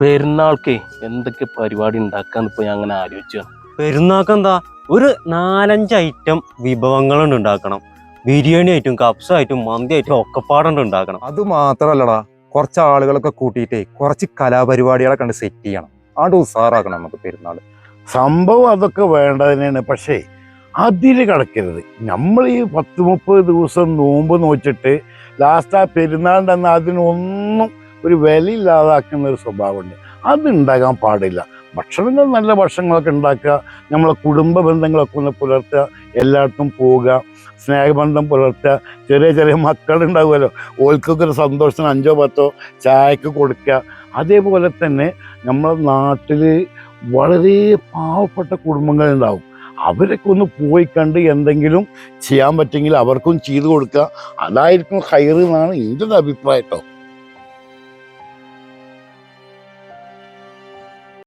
പെരുന്നാൾക്കേ എന്തൊക്കെ പരിപാടി ഉണ്ടാക്കാന്ന് ഇപ്പൊ ഞാൻ അങ്ങനെ ആലോചിച്ചു. പെരുന്നാൾക്ക് എന്താ ഒരു 4-5 ഐറ്റം വിഭവങ്ങളുണ്ട് ഉണ്ടാക്കണം. ബിരിയാണി ആയിട്ടും കപ്സ് ആയിട്ടും മന്തി ആയിട്ടും ഒക്കെ പാടുണ്ട് ഉണ്ടാക്കണം. അത് മാത്രല്ലടാ, കുറച്ച് ആളുകളൊക്കെ കൂട്ടിയിട്ടേ കുറച്ച് കലാപരിപാടികളെ കണ്ട് സെറ്റ് ചെയ്യണം. ആണ്ട് ഉസാറാക്കണം നമുക്ക് പെരുന്നാൾ. സംഭവം അതൊക്കെ വേണ്ടതന്നെയാണ്. പക്ഷേ അതിൽ കിടക്കരുത്. നമ്മൾ ഈ 10-30 ദിവസം നോമ്പ് നോച്ചിട്ട് ലാസ്റ്റ് ആ പെരുന്നാളിൻ്റെ അന്ന് അതിനൊന്നും ഒരു വിലയില്ലാതാക്കുന്ന ഒരു സ്വഭാവമുണ്ട്. അത് ഉണ്ടാകാൻ പാടില്ല. ഭക്ഷണങ്ങൾ നല്ല ഭക്ഷണങ്ങളൊക്കെ ഉണ്ടാക്കുക, നമ്മളെ കുടുംബ ബന്ധങ്ങളൊക്കെ ഒന്ന് പുലർത്തുക, എല്ലായിടത്തും പോവുക, സ്നേഹബന്ധം പുലർത്തുക. ചെറിയ ചെറിയ മക്കളുണ്ടാവുമല്ലോ, ഓൽക്കൊക്കെ ഒരു സന്തോഷത്തിന് 5-10 ചായക്ക് കൊടുക്കുക. അതേപോലെ തന്നെ നമ്മളെ നാട്ടിൽ വളരെ പാവപ്പെട്ട കുടുംബങ്ങളുണ്ടാവും. അവരൊക്കെ ഒന്ന് പോയി കണ്ട് എന്തെങ്കിലും ചെയ്യാൻ പറ്റുമെങ്കിൽ അവർക്കും ചെയ്തു കൊടുക്കുക. അതായിരിക്കും ഹൈർ എന്നാണ് എൻ്റെ ഒരു അഭിപ്രായം കേട്ടോ.